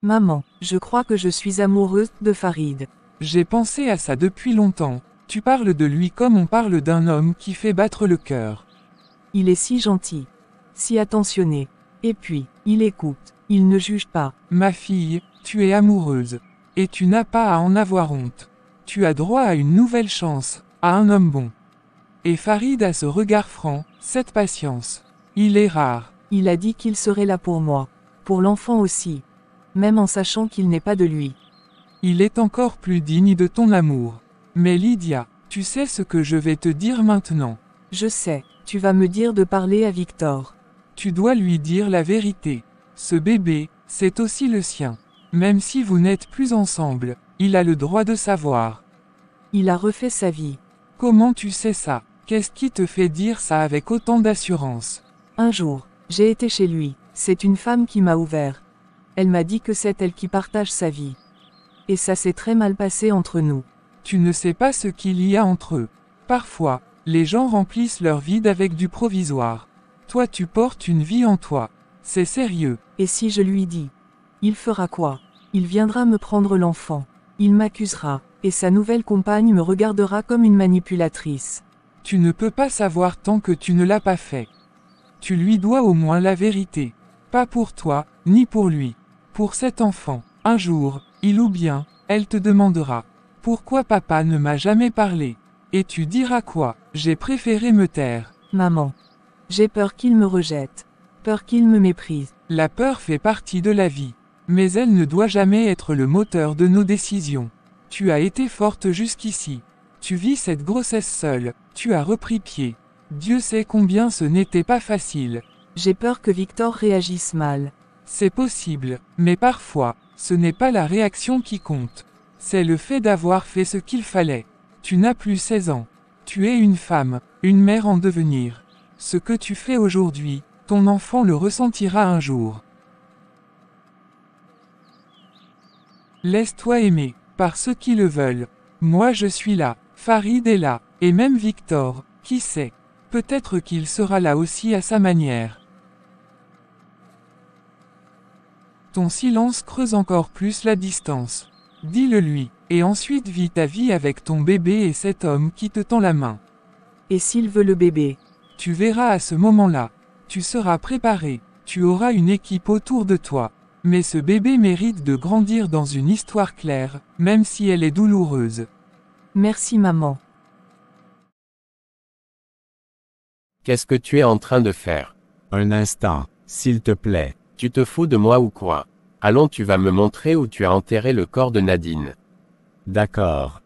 Maman, je crois que je suis amoureuse de Farid. J'ai pensé à ça depuis longtemps. Tu parles de lui comme on parle d'un homme qui fait battre le cœur. Il est si gentil, si attentionné. Et puis, il écoute, il ne juge pas. Ma fille, tu es amoureuse. Et tu n'as pas à en avoir honte. Tu as droit à une nouvelle chance, à un homme bon. Et Farid a ce regard franc, cette patience. Il est rare. Il a dit qu'il serait là pour moi. Pour l'enfant aussi. Même en sachant qu'il n'est pas de lui. Il est encore plus digne de ton amour. Mais Lydia, tu sais ce que je vais te dire maintenant. Je sais, tu vas me dire de parler à Victor. Tu dois lui dire la vérité. Ce bébé, c'est aussi le sien. Même si vous n'êtes plus ensemble, il a le droit de savoir. Il a refait sa vie. Comment tu sais ça? Qu'est-ce qui te fait dire ça avec autant d'assurance? Un jour, j'ai été chez lui. C'est une femme qui m'a ouvert. Elle m'a dit que c'est elle qui partage sa vie. Et ça s'est très mal passé entre nous. Tu ne sais pas ce qu'il y a entre eux. Parfois, les gens remplissent leur vide avec du provisoire. Toi tu portes une vie en toi. C'est sérieux. Et si je lui dis? Il fera quoi? Il viendra me prendre l'enfant. Il m'accusera, et sa nouvelle compagne me regardera comme une manipulatrice. Tu ne peux pas savoir tant que tu ne l'as pas fait. Tu lui dois au moins la vérité. Pas pour toi, ni pour lui. Pour cet enfant. Un jour, il ou bien, elle te demandera. Pourquoi papa ne m'a jamais parlé? Et tu diras quoi? J'ai préféré me taire. Maman. J'ai peur qu'il me rejette. Peur qu'il me méprise. La peur fait partie de la vie. Mais elle ne doit jamais être le moteur de nos décisions. Tu as été forte jusqu'ici. Tu vis cette grossesse seule. Tu as repris pied. Dieu sait combien ce n'était pas facile. J'ai peur que Victor réagisse mal. C'est possible, mais parfois, ce n'est pas la réaction qui compte. C'est le fait d'avoir fait ce qu'il fallait. Tu n'as plus 16 ans. Tu es une femme, une mère en devenir. Ce que tu fais aujourd'hui, ton enfant le ressentira un jour. Laisse-toi aimer, par ceux qui le veulent. Moi je suis là, Farid est là, et même Victor, qui sait. Peut-être qu'il sera là aussi à sa manière. Ton silence creuse encore plus la distance. Dis-le lui, et ensuite vis ta vie avec ton bébé et cet homme qui te tend la main. Et s'il veut le bébé? Tu verras à ce moment-là. Tu seras préparé, tu auras une équipe autour de toi. Mais ce bébé mérite de grandir dans une histoire claire, même si elle est douloureuse. Merci maman. Qu'est-ce que tu es en train de faire? Un instant, s'il te plaît. Tu te fous de moi ou quoi? Allons, tu vas me montrer où tu as enterré le corps de Nadine. D'accord.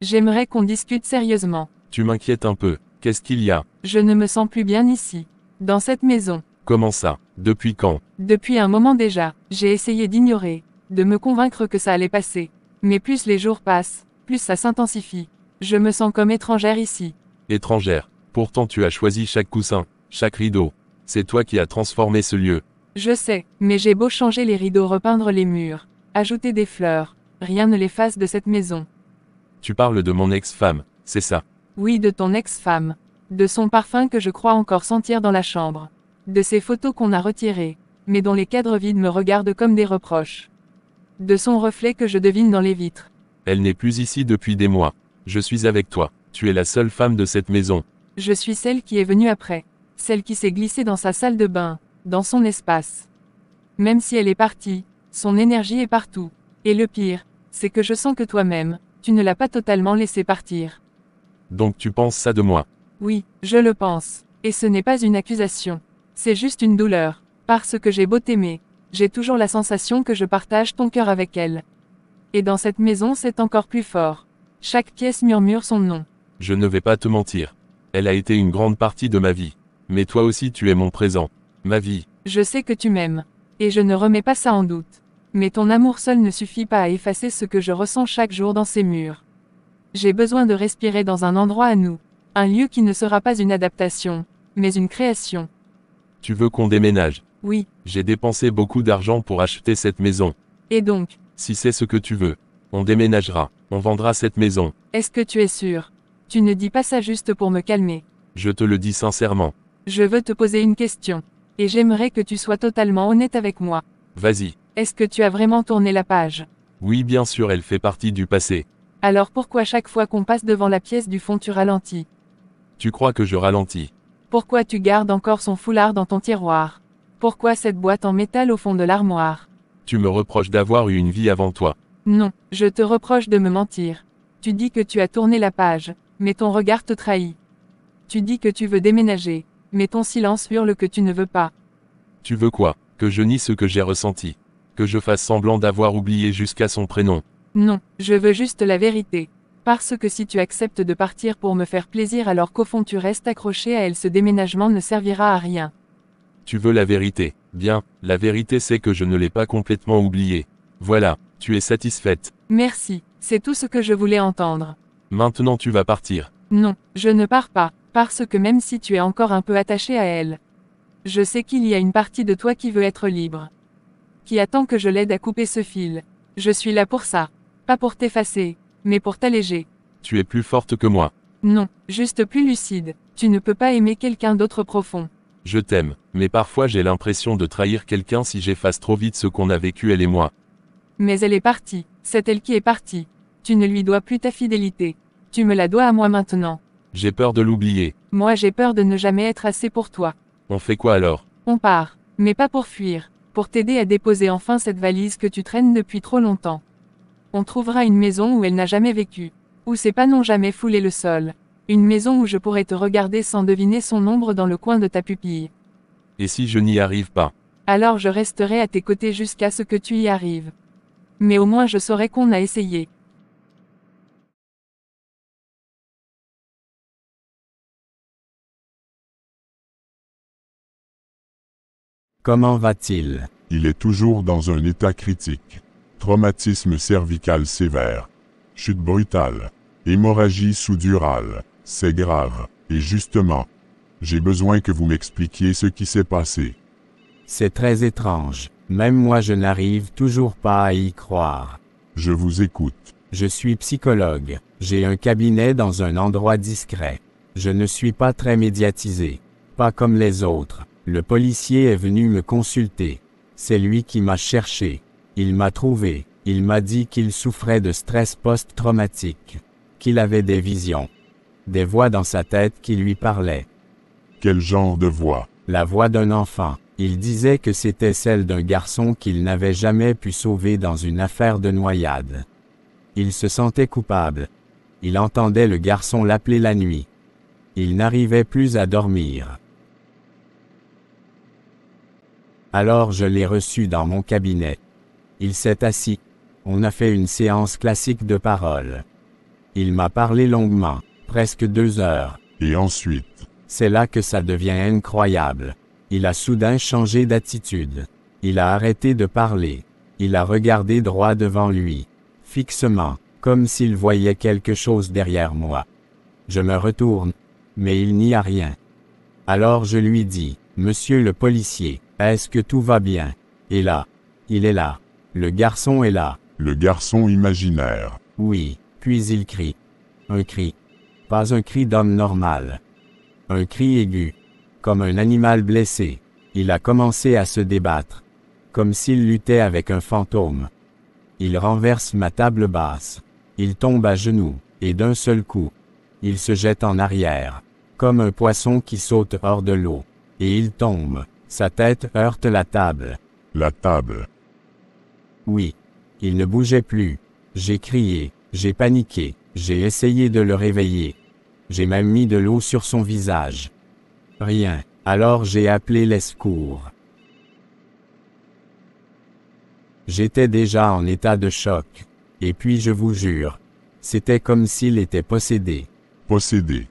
J'aimerais qu'on discute sérieusement. Tu m'inquiètes un peu. Qu'est-ce qu'il y a? Je ne me sens plus bien ici. Dans cette maison. Comment ça? Depuis quand? Depuis un moment déjà, j'ai essayé d'ignorer, de me convaincre que ça allait passer. Mais plus les jours passent, plus ça s'intensifie. Je me sens comme étrangère ici. Étrangère. Pourtant tu as choisi chaque coussin, chaque rideau. C'est toi qui as transformé ce lieu. Je sais, mais j'ai beau changer les rideaux, repeindre les murs, ajouter des fleurs, rien ne l'efface de cette maison. Tu parles de mon ex-femme, c'est ça? Oui, de ton ex-femme. De son parfum que je crois encore sentir dans la chambre. De ces photos qu'on a retirées, mais dont les cadres vides me regardent comme des reproches. De son reflet que je devine dans les vitres. Elle n'est plus ici depuis des mois. Je suis avec toi. Tu es la seule femme de cette maison. Je suis celle qui est venue après. Celle qui s'est glissée dans sa salle de bain, dans son espace. Même si elle est partie, son énergie est partout. Et le pire, c'est que je sens que toi-même, tu ne l'as pas totalement laissée partir. Donc tu penses ça de moi? Oui, je le pense. Et ce n'est pas une accusation. C'est juste une douleur. Parce que j'ai beau t'aimer, j'ai toujours la sensation que je partage ton cœur avec elle. Et dans cette maison c'est encore plus fort. Chaque pièce murmure son nom. Je ne vais pas te mentir. Elle a été une grande partie de ma vie. Mais toi aussi tu es mon présent. Ma vie. Je sais que tu m'aimes. Et je ne remets pas ça en doute. Mais ton amour seul ne suffit pas à effacer ce que je ressens chaque jour dans ces murs. J'ai besoin de respirer dans un endroit à nous. Un lieu qui ne sera pas une adaptation, mais une création. Tu veux qu'on déménage? Oui. J'ai dépensé beaucoup d'argent pour acheter cette maison. Et donc? Si c'est ce que tu veux, on déménagera. On vendra cette maison. Est-ce que tu es sûr? Tu ne dis pas ça juste pour me calmer. Je te le dis sincèrement. Je veux te poser une question. Et j'aimerais que tu sois totalement honnête avec moi. Vas-y. Est-ce que tu as vraiment tourné la page? Oui, bien sûr, elle fait partie du passé. Alors pourquoi chaque fois qu'on passe devant la pièce du fond tu ralentis? Tu crois que je ralentis? Pourquoi tu gardes encore son foulard dans ton tiroir? Pourquoi cette boîte en métal au fond de l'armoire? Tu me reproches d'avoir eu une vie avant toi. Non, je te reproche de me mentir. Tu dis que tu as tourné la page, mais ton regard te trahit. Tu dis que tu veux déménager, mais ton silence hurle que tu ne veux pas. Tu veux quoi? Que je nie ce que j'ai ressenti? Que je fasse semblant d'avoir oublié jusqu'à son prénom? Non, je veux juste la vérité. Parce que si tu acceptes de partir pour me faire plaisir alors qu'au fond tu restes accroché à elle, ce déménagement ne servira à rien. Tu veux la vérité? Bien, la vérité c'est que je ne l'ai pas complètement oublié. Voilà, tu es satisfaite. Merci, c'est tout ce que je voulais entendre. Maintenant tu vas partir. Non, je ne pars pas, parce que même si tu es encore un peu attaché à elle, je sais qu'il y a une partie de toi qui veut être libre. Qui attend que je l'aide à couper ce fil. Je suis là pour ça. Pas pour t'effacer, mais pour t'alléger. Tu es plus forte que moi. Non, juste plus lucide. Tu ne peux pas aimer quelqu'un d'autre profond. Je t'aime, mais parfois j'ai l'impression de trahir quelqu'un si j'efface trop vite ce qu'on a vécu elle et moi. Mais elle est partie. C'est elle qui est partie. Tu ne lui dois plus ta fidélité. Tu me la dois à moi maintenant. J'ai peur de l'oublier. Moi j'ai peur de ne jamais être assez pour toi. On fait quoi alors? On part. Mais pas pour fuir. Pour t'aider à déposer enfin cette valise que tu traînes depuis trop longtemps. On trouvera une maison où elle n'a jamais vécu. Où ses pas n'ont jamais foulé le sol. Une maison où je pourrais te regarder sans deviner son ombre dans le coin de ta pupille. Et si je n'y arrive pas? Alors je resterai à tes côtés jusqu'à ce que tu y arrives. Mais au moins je saurai qu'on a essayé. Comment va-t-il? Il est toujours dans un état critique. Traumatisme cervical sévère. Chute brutale. Hémorragie sous-durale. C'est grave. Et justement, j'ai besoin que vous m'expliquiez ce qui s'est passé. C'est très étrange. Même moi je n'arrive toujours pas à y croire. Je vous écoute. Je suis psychologue. J'ai un cabinet dans un endroit discret. Je ne suis pas très médiatisé. Pas comme les autres. Le policier est venu me consulter. C'est lui qui m'a cherché. Il m'a trouvé. Il m'a dit qu'il souffrait de stress post-traumatique. Qu'il avait des visions. Des voix dans sa tête qui lui parlaient. Quel genre de voix? La voix d'un enfant. Il disait que c'était celle d'un garçon qu'il n'avait jamais pu sauver dans une affaire de noyade. Il se sentait coupable. Il entendait le garçon l'appeler la nuit. Il n'arrivait plus à dormir. Alors je l'ai reçu dans mon cabinet. Il s'est assis. On a fait une séance classique de parole. Il m'a parlé longuement, presque 2 heures. Et ensuite? C'est là que ça devient incroyable. Il a soudain changé d'attitude. Il a arrêté de parler. Il a regardé droit devant lui, fixement, comme s'il voyait quelque chose derrière moi. Je me retourne, mais il n'y a rien. Alors je lui dis, « Monsieur le policier, est-ce que tout va bien? » Et là, il est là. Le garçon est là. Le garçon imaginaire. Oui, puis il crie. Un cri. Pas un cri d'homme normal. Un cri aigu. Comme un animal blessé. Il a commencé à se débattre. Comme s'il luttait avec un fantôme. Il renverse ma table basse. Il tombe à genoux, et d'un seul coup, il se jette en arrière. Comme un poisson qui saute hors de l'eau. Et il tombe. Sa tête heurte la table. La table. Oui. Il ne bougeait plus. J'ai crié, j'ai paniqué, j'ai essayé de le réveiller. J'ai même mis de l'eau sur son visage. Rien. Alors j'ai appelé les secours. J'étais déjà en état de choc. Et puis je vous jure, c'était comme s'il était possédé. Possédé.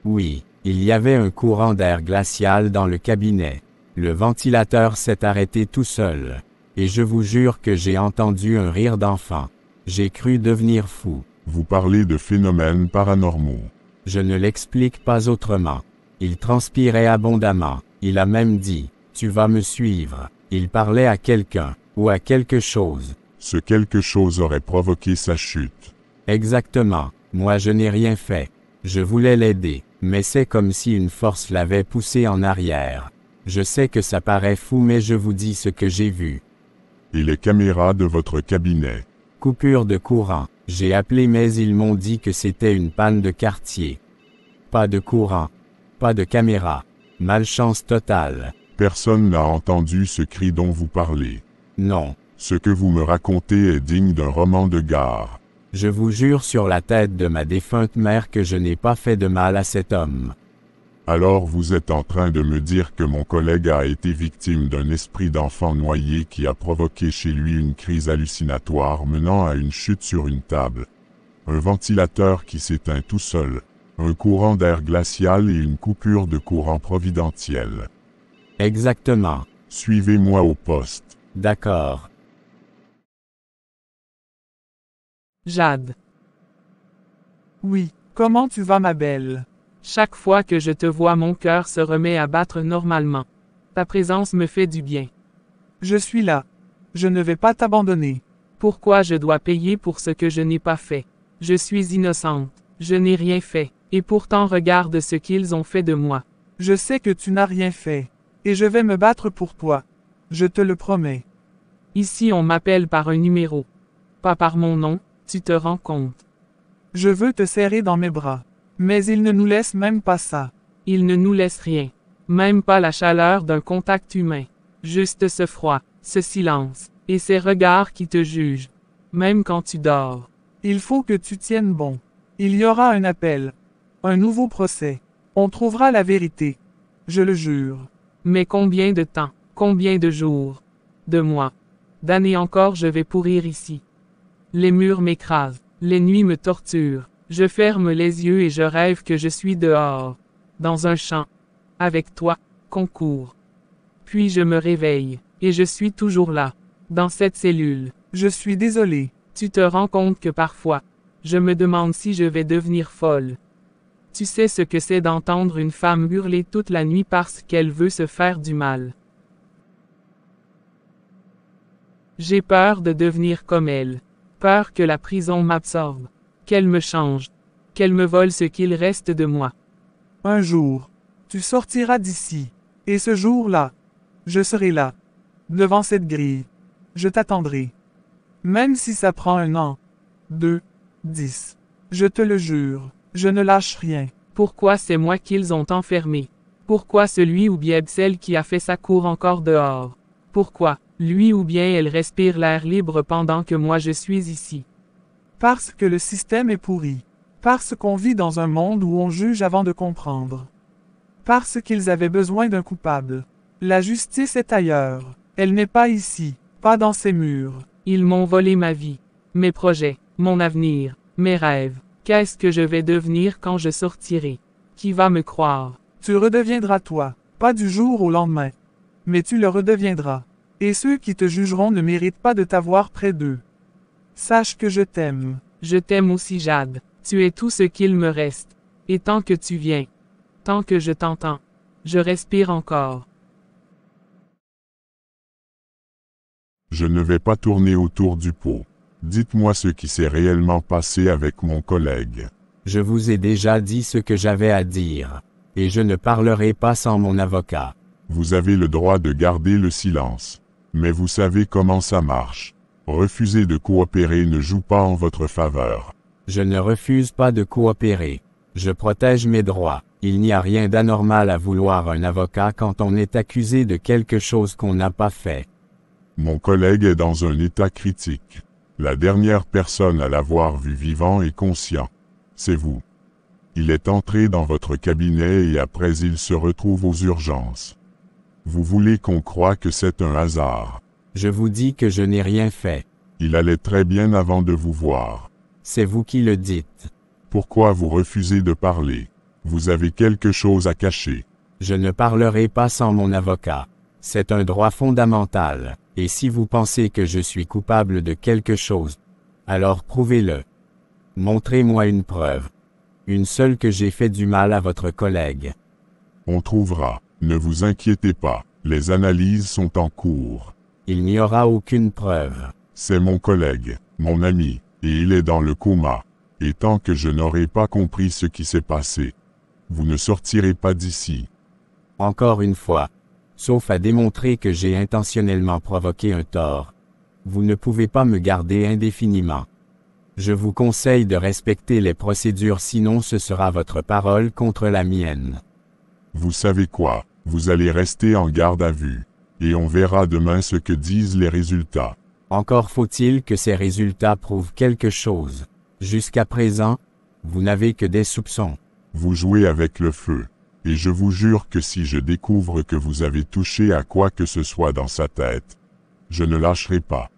Oui, il y avait un courant d'air glacial dans le cabinet. Le ventilateur s'est arrêté tout seul. Et je vous jure que j'ai entendu un rire d'enfant. J'ai cru devenir fou. Vous parlez de phénomènes paranormaux. Je ne l'explique pas autrement. Il transpirait abondamment. Il a même dit, « Tu vas me suivre ». Il parlait à quelqu'un, ou à quelque chose. Ce quelque chose aurait provoqué sa chute. Exactement. Moi je n'ai rien fait. Je voulais l'aider. Mais c'est comme si une force l'avait poussé en arrière. Je sais que ça paraît fou mais je vous dis ce que j'ai vu. Et les caméras de votre cabinet. Coupure de courant. J'ai appelé mais ils m'ont dit que c'était une panne de quartier. Pas de courant. Pas de caméra. Malchance totale. Personne n'a entendu ce cri dont vous parlez. Non. Ce que vous me racontez est digne d'un roman de gare. Je vous jure sur la tête de ma défunte mère que je n'ai pas fait de mal à cet homme. Alors vous êtes en train de me dire que mon collègue a été victime d'un esprit d'enfant noyé qui a provoqué chez lui une crise hallucinatoire menant à une chute sur une table. Un ventilateur qui s'éteint tout seul. Un courant d'air glacial et une coupure de courant providentiel. Exactement. Suivez-moi au poste. D'accord. Jade. Oui, comment tu vas ma belle? Chaque fois que je te vois, mon cœur se remet à battre normalement. Ta présence me fait du bien. Je suis là. Je ne vais pas t'abandonner. Pourquoi je dois payer pour ce que je n'ai pas fait? Je suis innocente. Je n'ai rien fait. Et pourtant regarde ce qu'ils ont fait de moi. Je sais que tu n'as rien fait. Et je vais me battre pour toi. Je te le promets. Ici on m'appelle par un numéro. Pas par mon nom, tu te rends compte. Je veux te serrer dans mes bras. Mais ils ne nous laissent même pas ça. Ils ne nous laissent rien. Même pas la chaleur d'un contact humain. Juste ce froid, ce silence, et ces regards qui te jugent. Même quand tu dors. Il faut que tu tiennes bon. Il y aura un appel. Un nouveau procès. On trouvera la vérité. Je le jure. Mais combien de temps, combien de jours, de mois, d'années encore je vais pourrir ici. Les murs m'écrasent, les nuits me torturent, je ferme les yeux et je rêve que je suis dehors, dans un champ, avec toi, qu'on court. Puis je me réveille, et je suis toujours là, dans cette cellule. Je suis désolé. Tu te rends compte que parfois, je me demande si je vais devenir folle. Tu sais ce que c'est d'entendre une femme hurler toute la nuit parce qu'elle veut se faire du mal. J'ai peur de devenir comme elle. Peur que la prison m'absorbe. Qu'elle me change. Qu'elle me vole ce qu'il reste de moi. Un jour, tu sortiras d'ici. Et ce jour-là, je serai là. Devant cette grille. Je t'attendrai. Même si ça prend 1 an. 2, 10. Je te le jure. Je ne lâche rien. Pourquoi c'est moi qu'ils ont enfermé? Pourquoi celui ou bien celle qui a fait sa cour encore dehors? Pourquoi, lui ou bien elle respire l'air libre pendant que moi je suis ici? Parce que le système est pourri. Parce qu'on vit dans un monde où on juge avant de comprendre. Parce qu'ils avaient besoin d'un coupable. La justice est ailleurs. Elle n'est pas ici, pas dans ces murs. Ils m'ont volé ma vie, mes projets, mon avenir, mes rêves. Qu'est-ce que je vais devenir quand je sortirai? Qui va me croire? Tu redeviendras toi, pas du jour au lendemain. Mais tu le redeviendras. Et ceux qui te jugeront ne méritent pas de t'avoir près d'eux. Sache que je t'aime. Je t'aime aussi, Jade. Tu es tout ce qu'il me reste. Et tant que tu viens, tant que je t'entends, je respire encore. Je ne vais pas tourner autour du pot. Dites-moi ce qui s'est réellement passé avec mon collègue. Je vous ai déjà dit ce que j'avais à dire. Et je ne parlerai pas sans mon avocat. Vous avez le droit de garder le silence. Mais vous savez comment ça marche. Refuser de coopérer ne joue pas en votre faveur. Je ne refuse pas de coopérer. Je protège mes droits. Il n'y a rien d'anormal à vouloir un avocat quand on est accusé de quelque chose qu'on n'a pas fait. Mon collègue est dans un état critique. La dernière personne à l'avoir vu vivant et conscient, c'est vous. Il est entré dans votre cabinet et après il se retrouve aux urgences. Vous voulez qu'on croie que c'est un hasard. Je vous dis que je n'ai rien fait. Il allait très bien avant de vous voir. C'est vous qui le dites. Pourquoi vous refusez de parler? Vous avez quelque chose à cacher. Je ne parlerai pas sans mon avocat. C'est un droit fondamental. Et si vous pensez que je suis coupable de quelque chose, alors prouvez-le. Montrez-moi une preuve. Une seule que j'ai fait du mal à votre collègue. On trouvera. Ne vous inquiétez pas. Les analyses sont en cours. Il n'y aura aucune preuve. C'est mon collègue, mon ami, et il est dans le coma. Et tant que je n'aurai pas compris ce qui s'est passé, Vous ne sortirez pas d'ici. Encore une fois. Sauf à démontrer que j'ai intentionnellement provoqué un tort. Vous ne pouvez pas me garder indéfiniment. Je vous conseille de respecter les procédures, sinon ce sera votre parole contre la mienne. Vous savez quoi? Vous allez rester en garde à vue. Et on verra demain ce que disent les résultats. Encore faut-il que ces résultats prouvent quelque chose. Jusqu'à présent, vous n'avez que des soupçons. Vous jouez avec le feu. Et je vous jure que si je découvre que vous avez touché à quoi que ce soit dans sa tête, je ne lâcherai pas.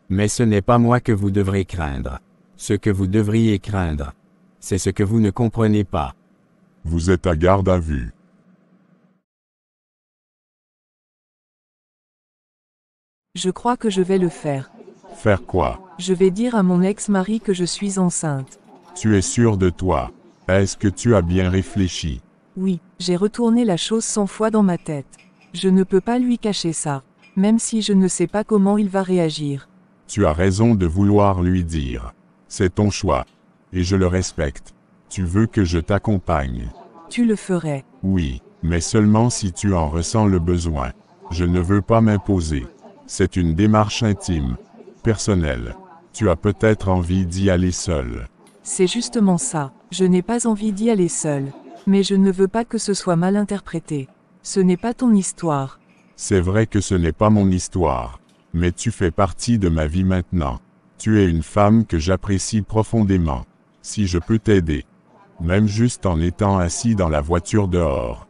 Mais ce n'est pas moi que vous devrez craindre. Ce que vous devriez craindre, c'est ce que vous ne comprenez pas. Vous êtes à garde à vue. Je crois que je vais le faire. Faire quoi? Je vais dire à mon ex-mari que je suis enceinte. Tu es sûr de toi? Est-ce que tu as bien réfléchi? Oui, j'ai retourné la chose 100 fois dans ma tête. Je ne peux pas lui cacher ça, même si je ne sais pas comment il va réagir. Tu as raison de vouloir lui dire. C'est ton choix. Et je le respecte. Tu veux que je t'accompagne? Tu le ferais. Oui, mais seulement si tu en ressens le besoin. Je ne veux pas m'imposer. C'est une démarche intime, personnelle. Tu as peut-être envie d'y aller seul. C'est justement ça. Je n'ai pas envie d'y aller seul. Mais je ne veux pas que ce soit mal interprété. Ce n'est pas ton histoire. C'est vrai que ce n'est pas mon histoire. Mais tu fais partie de ma vie maintenant. Tu es une femme que j'apprécie profondément. Si je peux t'aider, même juste en étant assis dans la voiture dehors,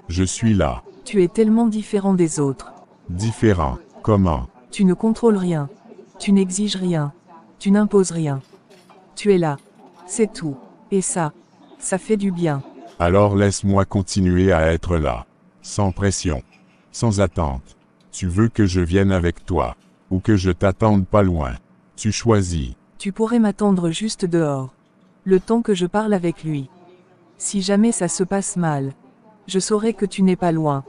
je suis là. Tu es tellement différent des autres. Différent. Comment? Tu ne contrôles rien. Tu n'exiges rien. Tu n'imposes rien. Tu es là. C'est tout. Et ça fait du bien. Alors laisse-moi continuer à être là. Sans pression. Sans attente. Tu veux que je vienne avec toi. Ou que je t'attende pas loin. Tu choisis. Tu pourrais m'attendre juste dehors. Le temps que je parle avec lui. Si jamais ça se passe mal, je saurai que tu n'es pas loin.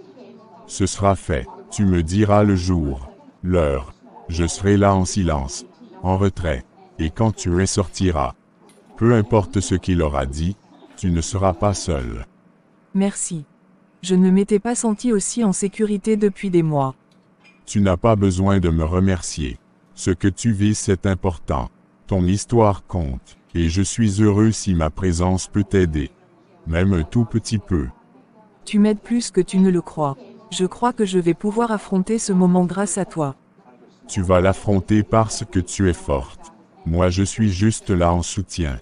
Ce sera fait. Tu me diras le jour, l'heure. Je serai là en silence, en retrait. Et quand tu ressortiras, peu importe ce qu'il aura dit, tu ne seras pas seul. Merci. Je ne m'étais pas senti aussi en sécurité depuis des mois. Tu n'as pas besoin de me remercier. Ce que tu vis, c'est important. Ton histoire compte, et je suis heureux si ma présence peut t'aider. Même un tout petit peu. Tu m'aides plus que tu ne le crois. Je crois que je vais pouvoir affronter ce moment grâce à toi. Tu vas l'affronter parce que tu es forte. Moi je suis juste là en soutien.